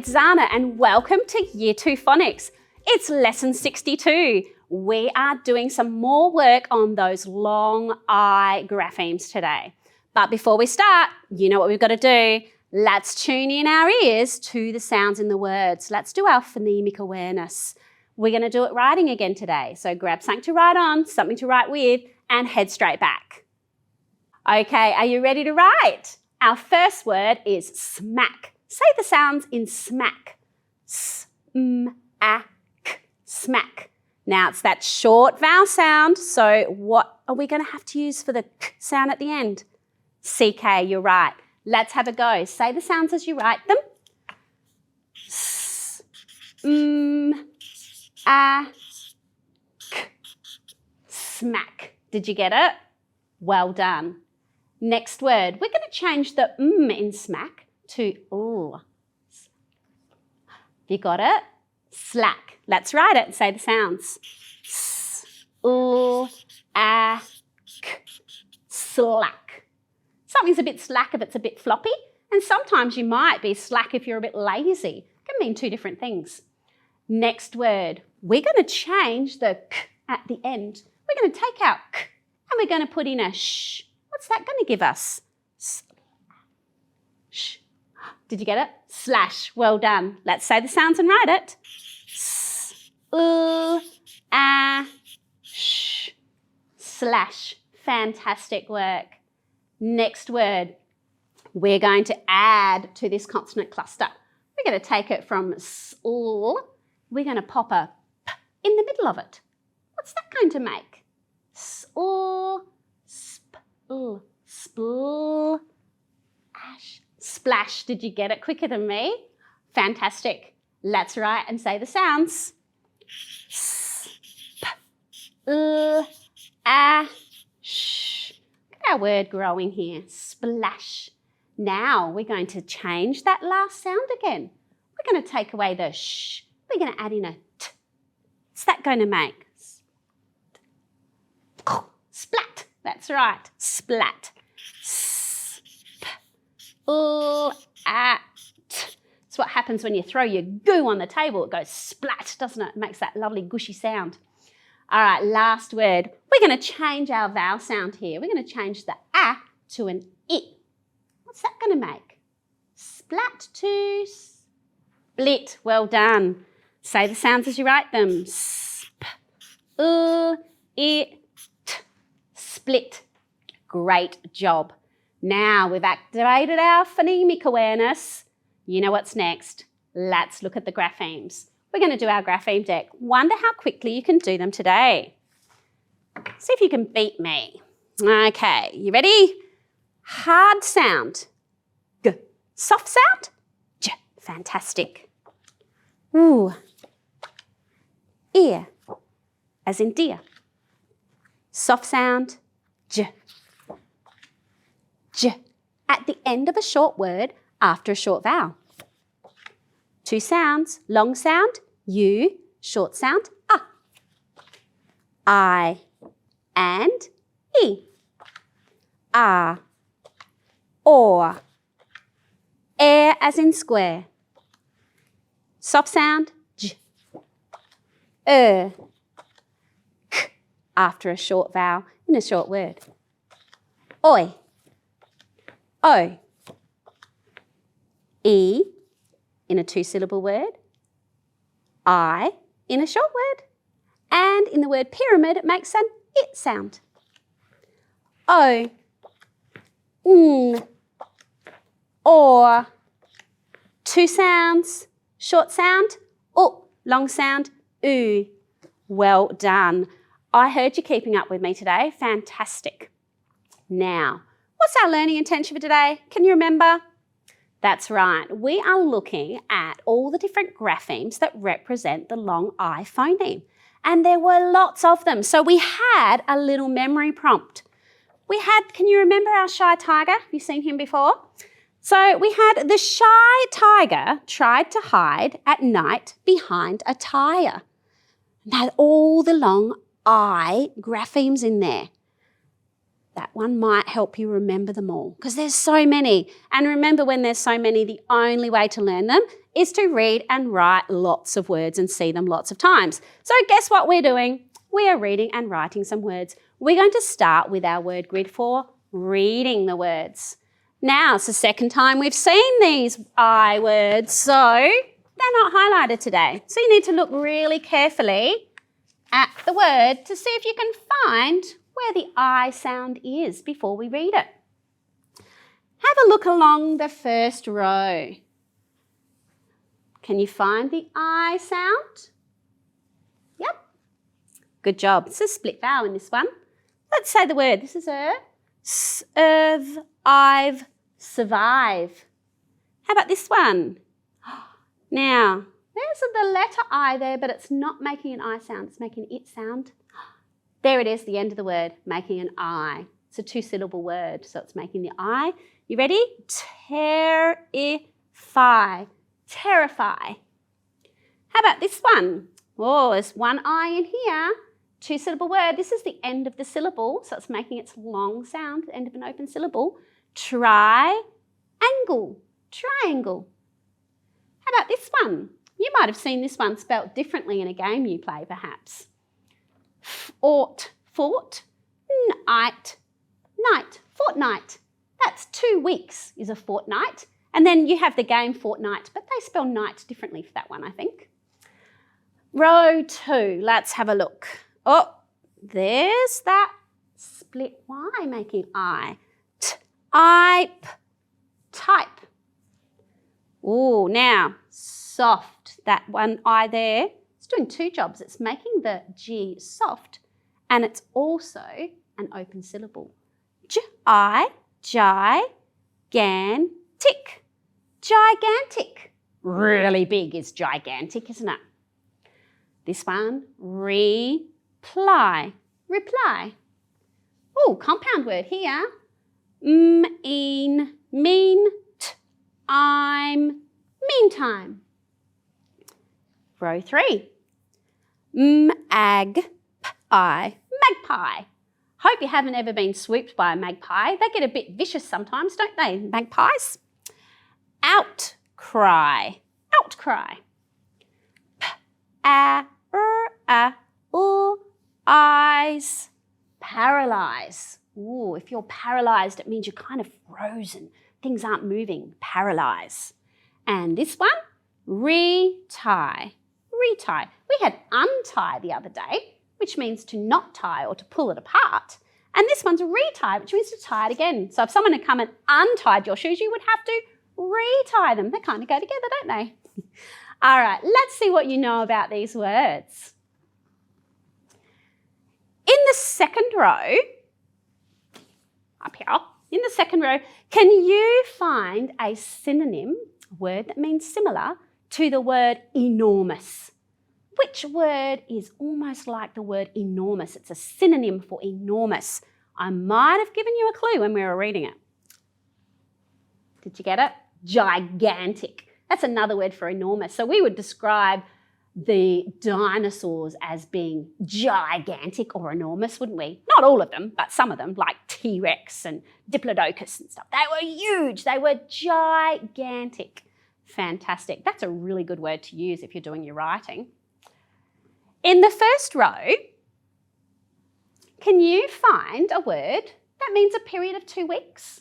it's Zana and welcome to Year 2 Phonics. It's lesson 62. We are doing some more work on those long I graphemes today. But before we start, you know what we've got to do. Let's tune in our ears to the sounds in the words. Let's do our phonemic awareness. We're going to do it writing again today. So grab something to write on, something to write with, and head straight back. Okay, are you ready to write? Our first word is smack. Say the sounds in smack. S-m-a-k, smack. Now it's that short vowel sound, so what are we going to have to use for the k sound at the end? CK, you're right. Let's have a go. Say the sounds as you write them. S-m-a-k, smack. Did you get it? Well done. Next word, we're going to change the in smack to ooh. You got it? Slack. Let's write it and say the sounds. S-l-a-k, slack. Something's a bit slack if it's a bit floppy, and sometimes you might be slack if you're a bit lazy. It can mean two different things. Next word, we're going to change the k at the end. We're going to take out k and we're going to put in a sh. What's that going to give us? Sh. Did you get it? Slash. Well done. Let's say the sounds and write it. S-l-a-sh. Slash. Fantastic work. Next word. We're going to add to this consonant cluster. We're going to take it from sl. We're going to pop a p in the middle of it. What's that going to make? Sl. Spl, ash, splash. Did you get it quicker than me? Fantastic. Let's write and say the sounds. S-p-l-a-sh. Look at our word growing here. Splash. Now we're going to change that last sound again. We're going to take away the sh. We're going to add in a t. What's that going to make? Splat. That's right, splat. S-p-l-a-t. It's what happens when you throw your goo on the table. It goes splat, doesn't it? It makes that lovely gushy sound. All right, last word. We're going to change our vowel sound here. We're going to change the a to an I. What's that going to make? Splat to split. Well done. Say the sounds as you write them. S-p-l-i. Split. Great job. Now we've activated our phonemic awareness. You know what's next. Let's look at the graphemes. We're going to do our grapheme deck. Wonder how quickly you can do them today. See if you can beat me. Okay, you ready? Hard sound. G. Soft sound. J. Fantastic. Ooh. Ear, as in deer. Soft sound. J. J. At the end of a short word after a short vowel. Two sounds. Long sound, U. Short sound, A. I and E. A. Or. Air as in square. Soft sound, J. K. After a short vowel in a short word. Oi. O. E in a two-syllable word. I in a short word. And in the word pyramid, it makes an it sound. O. N. Or. Two sounds. Short sound. O. Long sound. U. Well done. I heard you keeping up with me today. Fantastic. Now, what's our learning intention for today? Can you remember? That's right. We are looking at all the different graphemes that represent the long I phoneme. And there were lots of them. So we had a little memory prompt. Can you remember our shy tiger? Have you seen him before? So we had the shy tiger tried to hide at night behind a tyre. And had all the long I graphemes in there. That one might help you remember them all because there's so many. And remember, when there's so many, the only way to learn them is to read and write lots of words and see them lots of times. So guess what we're doing? We are reading and writing some words. We're going to start with our word grid for reading the words. Now, it's the second time we've seen these I words, so they're not highlighted today. So you need to look really carefully at the word to see if you can find where the I sound is before we read it. Have a look along the first row. Can you find the I sound? Yep. Good job. It's a split vowel in this one. Let's say the word. This is I've, survive. How about this one? Now, there's the letter I there, but it's not making an I sound. It's making an it sound. There it is, the end of the word, making an I. It's a two-syllable word, so it's making the I. You ready? Terrify. Terrify. How about this one? Oh, there's one I in here. Two-syllable word. This is the end of the syllable, so it's making its long sound, the end of an open syllable. Triangle. Triangle. How about this one? You might have seen this one spelt differently in a game you play, perhaps. Fort. Night. Night. Fortnight. That's 2 weeks is a fortnight. And then you have the game fortnight, but they spell night differently for that one, I think. Row 2. Let's have a look. Oh, there's that split Y making I. Type. Oh, now, soft. That one I there, it's doing two jobs. It's making the G soft, and it's also an open syllable. Gigantic. Gigantic. Really big is gigantic, isn't it? This one, reply. Reply. Oh, compound word here. Meantime. Row 3. Magpie. Magpie. Hope you haven't ever been swooped by a magpie. They get a bit vicious sometimes, don't they, magpies? Outcry. Outcry. Eyes. Paralyze. Ooh, if you're paralysed, it means you're kind of frozen. Things aren't moving. Paralyze. And this one, retie. Retie. We had untie the other day, which means to not tie or to pull it apart. And this one's retie, which means to tie it again. So if someone had come and untied your shoes, you would have to retie them. They kind of go together, don't they? All right, let's see what you know about these words. In the second row, up here, in the second row, can you find a synonym, a word that means similar, to the word enormous? Which word is almost like the word enormous? It's a synonym for enormous. I might have given you a clue when we were reading it. Did you get it? Gigantic. That's another word for enormous. So we would describe the dinosaurs as being gigantic or enormous, wouldn't we? Not all of them, but some of them, like T-Rex and Diplodocus and stuff. They were huge. They were gigantic. Fantastic. That's a really good word to use if you're doing your writing. In the first row, can you find a word that means a period of 2 weeks?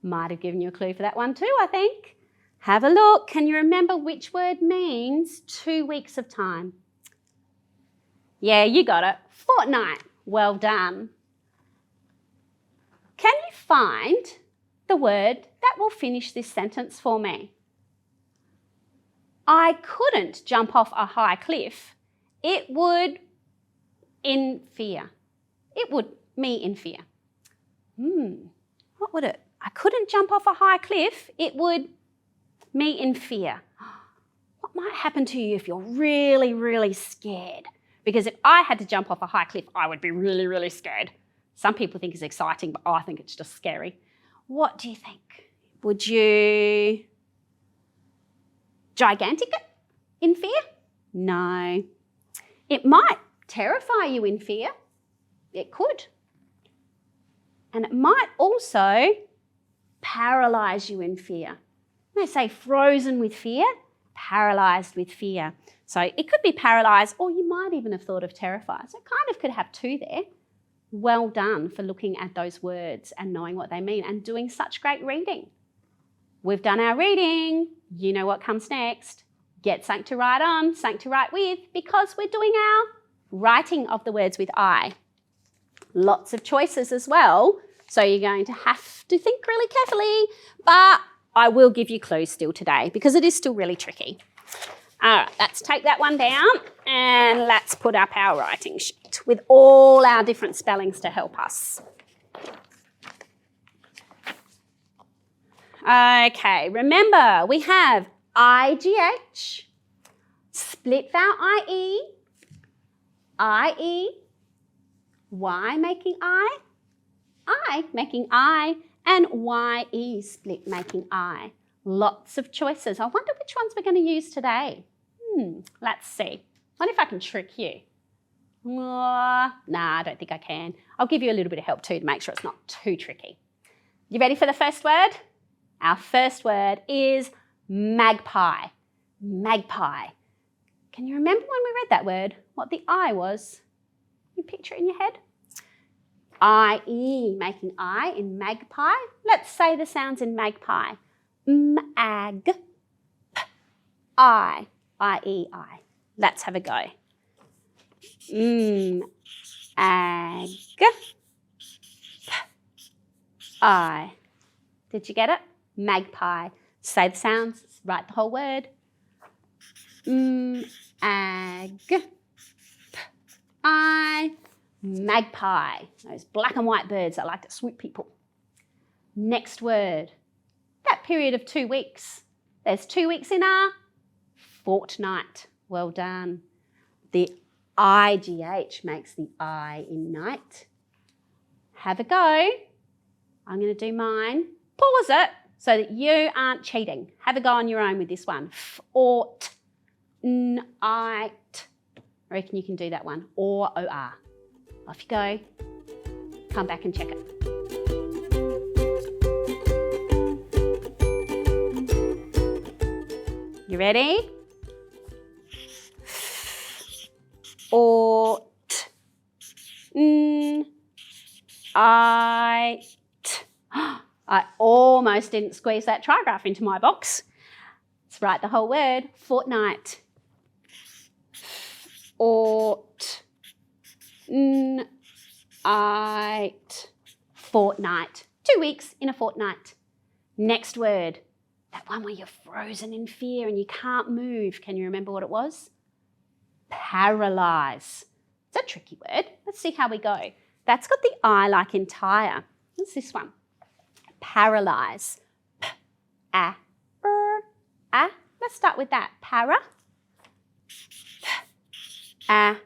Might have given you a clue for that one too, I think. Have a look. Can you remember which word means 2 weeks of time? Yeah, you got it. Fortnight. Well done. Can you find the word that will finish this sentence for me? I couldn't jump off a high cliff. It would in fear. It would me in fear. What would it? I couldn't jump off a high cliff. It would me in fear. What might happen to you if you're really, really scared? Because if I had to jump off a high cliff, I would be really, really scared. Some people think it's exciting, but I think it's just scary. What do you think? Would you gigantic it in fear? No. It might terrify you in fear. It could. And it might also paralyse you in fear. When I say frozen with fear, paralysed with fear. So it could be paralysed, or you might even have thought of terrified. So it kind of could have two there. Well done for looking at those words and knowing what they mean and doing such great reading. We've done our reading. You know what comes next. Get something to write on, something to write with, because we're doing our writing of the words with I. Lots of choices as well, so you're going to have to think really carefully, but I will give you clues still today because it is still really tricky. All right, let's take that one down and let's put up our writing sheet with all our different spellings to help us. Okay, remember we have IGH, split vowel IE, Y making I making I, and YE split making I. Lots of choices. I wonder which ones we're going to use today. Let's see. Wonder if I can trick you. Nah, I don't think I can. I'll give you a little bit of help too to make sure it's not too tricky. You ready for the first word? Our first word is magpie. Magpie. Can you remember when we read that word, what the I was? You picture it in your head? I-E, making I in magpie. Let's say the sounds in magpie. Mag, p, I-E, I. Let's have a go. Ag, p, I. Did you get it? Magpie. Say the sounds, write the whole word. Ag, p, I. Magpie, those black and white birds that like to swoop people. Next word, that period of 2 weeks. There's 2 weeks in a fortnight. Well done. The IGH makes the I in night. Have a go. I'm going to do mine. Pause it so that you aren't cheating. Have a go on your own with this one. Fort, night. I reckon you can do that one. Or OR. Off you go. Come back and check it. You ready? Ought. I almost didn't squeeze that trigraph into my box. Let's write the whole word. Fortnight. Ought. Fortnight. 2 weeks in a fortnight. Next word. That one where you're frozen in fear and you can't move. Can you remember what it was? Paralyze. It's a tricky word. Let's see how we go. That's got the I like entire. What's this one? Paralyze. P-a. A. Let's start with that. Para. P-a.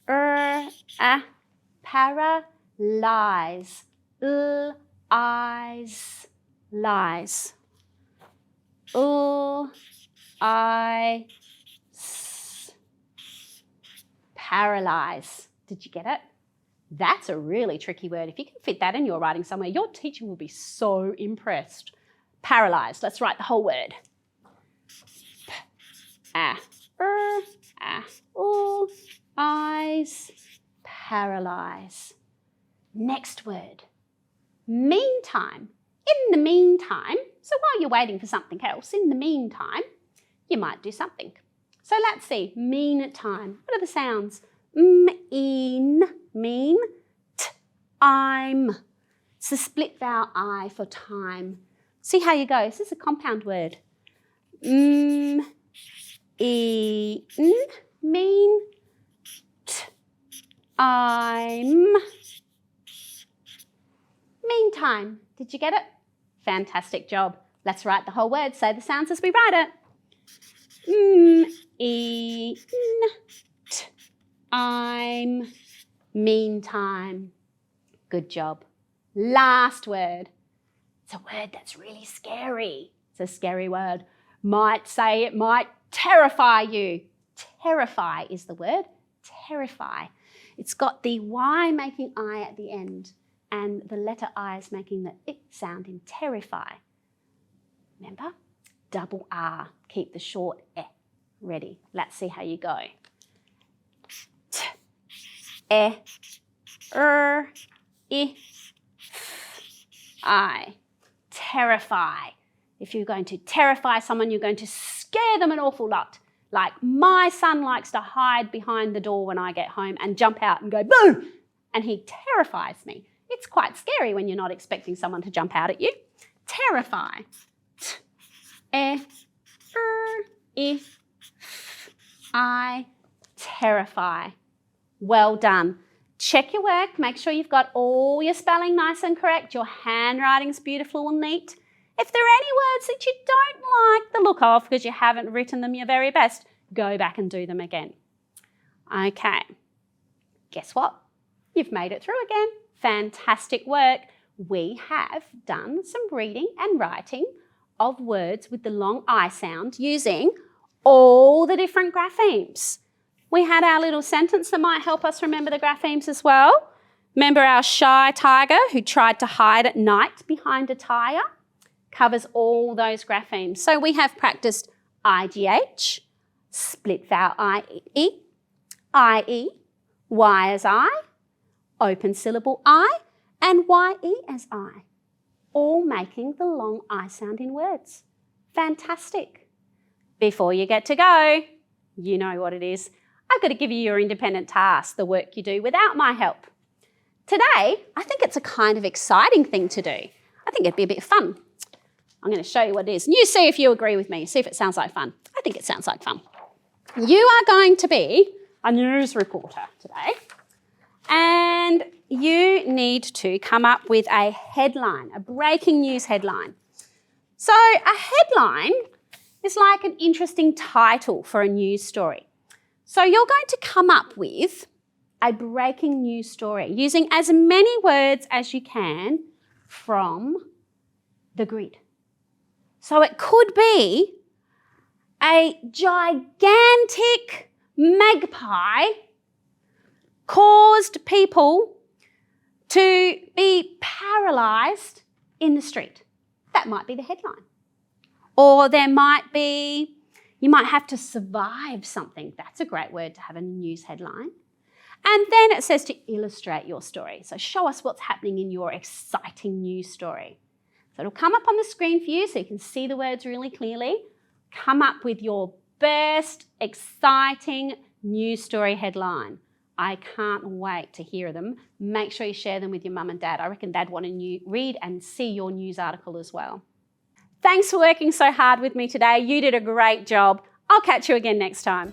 A. Paralyze. Eyes. Lies. I. Paralyze. Did you get it? That's a really tricky word. If you can fit that in your writing somewhere, your teacher will be so impressed. Paralyzed. Let's write the whole word. Eyes. Paralyze. Next word. Meantime. In the meantime, so while you're waiting for something else, in the meantime, you might do something. So let's see. Meantime. What are the sounds? Mean. I'm. It's the split vowel I for time. See how you go. This is a compound word. Mean. I'm. Meantime. Did you get it? Fantastic job. Let's write the whole word. Say the sounds as we write it. I'm. Meantime. Good job. Last word. It's a word that's really scary. It's a scary word. Might say it might terrify you. Terrify is the word. Terrify. It's got the Y making I at the end and the letter I is making the it sound in terrify. Remember? double R. Keep the short E. Ready? Let's see how you go. T, E, R, I, I. Terrify. If you're going to terrify someone, you're going to scare them an awful lot. Like my son likes to hide behind the door when I get home and jump out and go boo, and he terrifies me. It's quite scary when you're not expecting someone to jump out at you. Terrify. T, E, R, I, I. Terrify. Well done. Check your work. Make sure you've got all your spelling nice and correct. Your handwriting's beautiful and neat. If there are any words that you don't like the look of because you haven't written them your very best, go back and do them again. Okay. Guess what? You've made it through again. Fantastic work. We have done some reading and writing of words with the long I sound using all the different graphemes. We had our little sentence that might help us remember the graphemes as well. Remember our shy tiger who tried to hide at night behind a tyre? Covers all those graphemes. So we have practiced IGH, split vowel IE, Y as I, open syllable I, and YE as I, all making the long I sound in words. Fantastic. Before you get to go, you know what it is. I've got to give you your independent task, the work you do without my help. Today, I think it's a kind of exciting thing to do. I think it'd be a bit fun. I'm going to show you what it is. And you see if you agree with me. See if it sounds like fun. I think it sounds like fun. You are going to be a news reporter today. And you need to come up with a headline, a breaking news headline. So a headline is like an interesting title for a news story. So you're going to come up with a breaking news story using as many words as you can from the grid. So it could be a gigantic magpie caused people to be paralysed in the street. That might be the headline. Or there might be, you might have to survive something. That's a great word to have a news headline. And then it says to illustrate your story. So show us what's happening in your exciting news story. So it'll come up on the screen for you so you can see the words really clearly. Come up with your best, exciting news story headline. I can't wait to hear them. Make sure you share them with your mum and dad. I reckon they'd want to read and see your news article as well. Thanks for working so hard with me today. You did a great job. I'll catch you again next time.